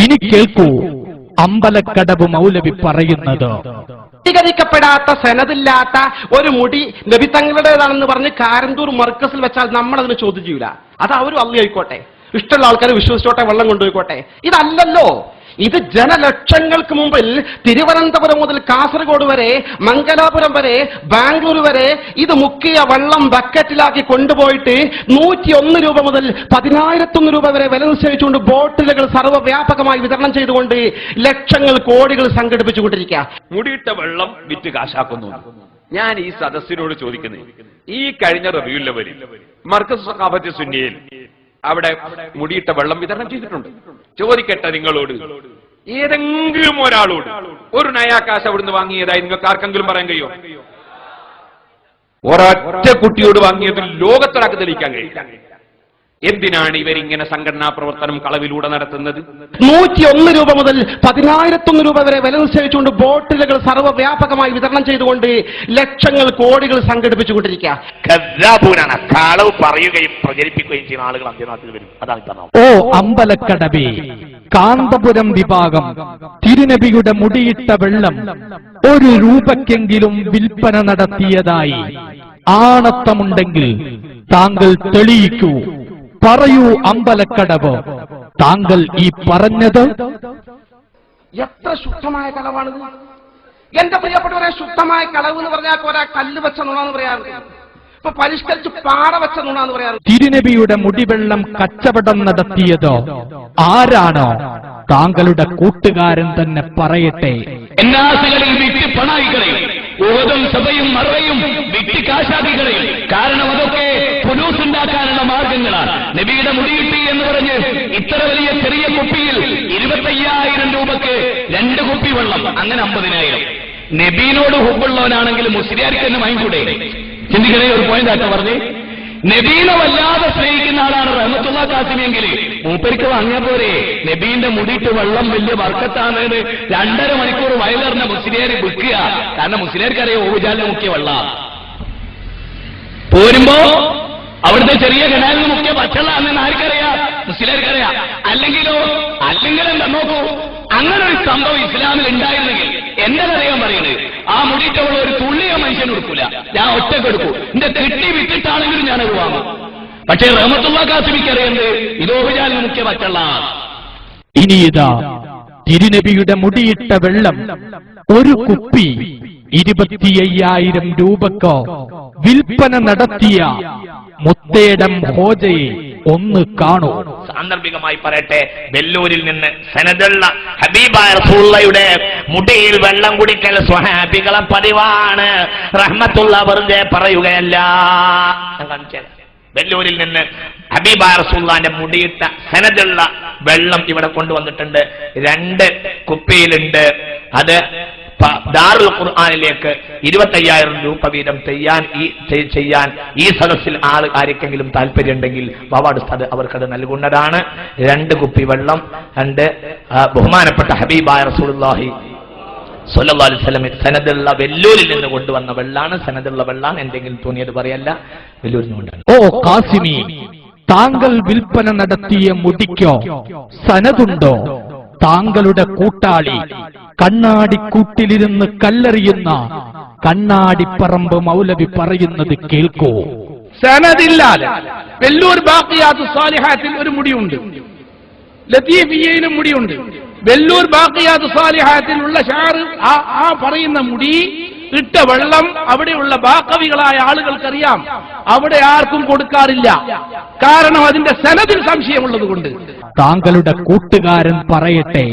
ഇനി കേൾക്കൂ അമ്പലക്കടവ് മൗലവി പറയുന്നത്. സ്വീകരിക്കപ്പെടാത്ത സനദില്ലാത്ത ഒരു മുടി നബി തങ്ങളുടേതാണെന്ന് പറഞ്ഞ് കാരന്തൂർ മർക്കസിൽ വെച്ചാൽ നമ്മൾ അതിന് ചോദ്യം ചെയ്യൂല. അത് അവരും അള്ളി ആയിക്കോട്ടെ, ഇഷ്ടമുള്ള ആൾക്കാർ വിശ്വസിച്ചോട്ടെ, വെള്ളം കൊണ്ടുപോയിക്കോട്ടെ. ഇതല്ലല്ലോ. ഇത് ജനലക്ഷങ്ങൾക്ക് മുമ്പിൽ തിരുവനന്തപുരം മുതൽ കാസർഗോഡ് വരെ, മംഗലാപുരം വരെ, ബാംഗ്ലൂർ വരെ ഇത് മുക്കിയ വെള്ളം ബക്കറ്റിലാക്കി കൊണ്ടുപോയിട്ട് 101 രൂപ മുതൽ 10,001 രൂപ വരെ വില നിശ്ചയിച്ചുകൊണ്ട് ബോട്ടിലുകൾ സർവ്വവ്യാപകമായി വിതരണം ചെയ്തുകൊണ്ട് ലക്ഷങ്ങൾ കോടികൾ സംഘടിപ്പിച്ചുകൊണ്ടിരിക്കുക. മുടിയിട്ട വെള്ളം വിറ്റ് കാശാക്കുന്നു. ഞാൻ ഈ സദസ്സിനോട് ചോദിക്കുന്നത്, ഈ കഴിഞ്ഞ റബീഉൽ അവ്വലിൽ മർക്കസ് സഖാഫത്ത് സുന്നിയിൽ അവിടെ മുടിയിട്ട വെള്ളം വിതരണം ചെയ്തിട്ടുണ്ട്. ചോദിക്കട്ടെ നിങ്ങളോട്, ഏതെങ്കിലും ഒരാളോട് ഒരു നയാകാശ് അവിടുന്ന് വാങ്ങിയതായി നിങ്ങൾക്ക് ആർക്കെങ്കിലും പറയാൻ കഴിയോ? ഒരൊറ്റ കുട്ടിയോട് വാങ്ങിയതിൽ ലോകത്തൊരാൾക്ക് തെളിയിക്കാൻ കഴിയില്ല. എന്തിനാണ് ഇവരിങ്ങനെ സംഘടനാ പ്രവർത്തനം കളവിലൂടെ നടത്തുന്നത്? 101 രൂപ മുതൽ 10,001 രൂപ വരെ വില നിശ്ചയിച്ചുകൊണ്ട് ബോട്ടിലുകൾ സർവ്വവ്യാപകമായി വിതരണം ചെയ്തുകൊണ്ട് ലക്ഷങ്ങൾ കോടികൾ സംഘടിപ്പിച്ചുകൊണ്ടിരിക്കുക. കളവ് പറയുകയും പ്രചരിപ്പിക്കുകയും ചെയ്യുന്ന ആളുകൾ അന്ത്യനാട്ടിൽ വരും. അതാണ്. ഓ അമ്പലക്കടവേ, കാന്തപുരം വിഭാഗം തിരുനബിയുടെ മുടിയിട്ട വെള്ളം 1 രൂപയ്ക്കെങ്കിലും വിൽപ്പന നടത്തിയതായി ആണത്തമുണ്ടെങ്കിൽ താങ്കൾ തെളിയിക്കൂ. പറയൂ അമ്പലക്കടവ്, താങ്കൾ ഈ പറഞ്ഞത് എത്ര ശുദ്ധമായ കളവാണിത്! എന്റെ പ്രിയപ്പെട്ടവരെ, ശുദ്ധമായ കളവ് എന്ന് പറഞ്ഞാൽ ഒരാ കല്ല് വെച്ച നുണാന്ന് പറയാറുണ്ട്, ഇപ്പൊ പരിഷ്കരിച്ച് പാറ വെച്ച നുണാന്ന് പറയാറുണ്ട്. തിരുനബിയുടെ മുടിവെള്ളം കച്ചവടം നടത്തിയതോ ആരാണോ? താങ്കളുടെ കൂട്ടുകാരൻ തന്നെ പറയട്ടെ. എന്നാസുകളിൽ വിറ്റ് പണായികളെയും ഓതും സഭയും മറയും വിറ്റ് കാശാദികളെയും. കാരണം അതൊക്കെ ഫുലൂസ് ഉണ്ടാക്കാനുള്ള മാർഗങ്ങളാണ്. നബിയുടെ മുടിയിട്ടി എന്ന് പറഞ്ഞ് ഇത്ര വലിയ ചെറിയ കുപ്പിയിൽ 25,000 രൂപക്ക് 2 കുപ്പി വെള്ളം, അങ്ങനെ 50,000. നബീനോട് ഹുബുള്ളവനാണെങ്കിൽ മുസ്ലിയാർക്ക് തന്നെ മൈൻകൂടെ. ചിന്തിക്കണേ, ഒരു പോയിന്റ് ആക്കാൻ പറഞ്ഞ് നബീനെ വല്ലാതെ സ്നേഹിക്കുന്ന ആളാണ് റഹ്മത്തുള്ളാഹി കാസിമിയെങ്കിൽ മൂപ്പരിക്ക് വാങ്ങിയാൽ പോരെ? നബീന്റെ മുടിയിട്ട് വെള്ളം വലിയ വർക്കത്താണ് 2.5 മണിക്കൂർ വയലറിഞ്ഞ മുസ്ലിയാർ വിൽക്കുക. കാരണം മുസ്ലിയാർക്കറിയാം ഓവുചാലിന് മുക്കിയ വെള്ളം പോരുമ്പോ അവിടുത്തെ ചെറിയ കനാലിന് മുക്കിയ പച്ചവെള്ളാണെന്ന് ആർക്കറിയാം? മുസ്ലിയാർക്കറിയാം. അല്ലെങ്കിലെന്താ നോക്കൂ, അങ്ങനെ ഒരു സംഭവം ഇസ്ലാമിൽ ഉണ്ടായിരുന്നെങ്കിൽ എന്റെ കഥയാൻ പറയുന്നത്, ആ മുടിയിട്ടവൾ ഒരു തുള്ളിയ മനുഷ്യൻ കൊടുക്കൂല, ഞാൻ ഒറ്റക്ക് എടുക്കൂ. എന്റെ കെട്ടി വിട്ടിട്ടാണെങ്കിലും ഞാനത് വാങ്ങും. പക്ഷേ റഹ്മത്തുള്ളാഹി കാസിമിക്ക് അറിയുന്നത് ഇതോഹുജാലിന് മുഖ്യ പറ്റുള്ള. ഇനി ഇതാ തിരുനബിയുടെ മുടിയിട്ട വെള്ളം 1 കുപ്പി 25,000 രൂപക്കോ വിൽപ്പന നടത്തിയ മുത്തേടം ഹോജയെ ഒന്ന് കാണൂ. സാന്ദർഭികമായി പറയട്ടെ, വെല്ലൂരിൽ നിന്ന് സനദുള്ള ഹബീബായ റസൂലുള്ളാഹിയുടെ മുടിയിൽ വെള്ളം കുടിക്കൽ സ്വഹാബികളെ പതിവാണ്. റഹ്മത്തുള്ളാഹി വെറുതെ പറയുകയല്ല. വെല്ലൂരിൽ നിന്ന് ഹബീബായ റസൂലുള്ളാഹിന്റെ മുടിയിട്ട സനദുള്ള വെള്ളം ഇവിടെ കൊണ്ടുവന്നിട്ടുണ്ട്. 2 കുപ്പിയിലുണ്ട്. അത് ദാറുൽ ഖുർആനിലേക്ക് 25,000 രൂപ വീതം ചെയ്യാൻ ഈ സദസ്സിൽ ആർക്കെങ്കിലും താല്പര്യമുണ്ടെങ്കിൽ ബാവാട് ഉസ്താദ് അവർക്കത് നൽകുന്നതാണ്. 2 കുപ്പി വെള്ളം, 2 ബഹുമാനപ്പെട്ട ഹബീബായ റസൂലുള്ളാഹി സ്വല്ലല്ലാഹു അലൈഹി വസല്ലം സനദുള്ള വെല്ലൂരിൽ നിന്ന് കൊണ്ടുവന്ന വെള്ളാണ്. സനദുള്ള വെള്ളാണ്, എന്തെങ്കിലും തോന്നിയത് പറയല്ല, വെല്ലൂരിൽ നിന്ന് കൊണ്ടാണ്. ഓ കാസിമി, താങ്കൾ വിൽപ്പന നടത്തിയ മുടിക്കോ സനദുണ്ടോ? താങ്കളുടെ കൂട്ടാളി കണ്ണാടിക്കൂട്ടിലിരുന്ന് കല്ലെറിയുന്ന കണ്ണാടിപ്പറമ്പ് മൗലവി പറയുന്നത് കേൾക്കൂ. സനദില്ലാതെ വെല്ലൂർ ബാഖിയാത്തു സാലിഹാത്തിൽ ഒരു മുടിയുണ്ട്, ലത്തീഫിയയിലും മുടിയുണ്ട്. വെല്ലൂർ ബാഖിയാത്തു സാലിഹാത്തിലുള്ള ഷാറ് ആ പറയുന്ന മുടി ഇട്ട വെള്ളം അവിടെയുള്ള ബാക്കവികളായ ആളുകൾക്കറിയാം. അവിടെ ആർക്കും കൊടുക്കാറില്ല. കാരണം അതിന്റെ സനദിൽ സംശയമുള്ളത് കൊണ്ട്. താങ്കളുടെ കൂട്ടുകാരൻ പറയട്ടെ.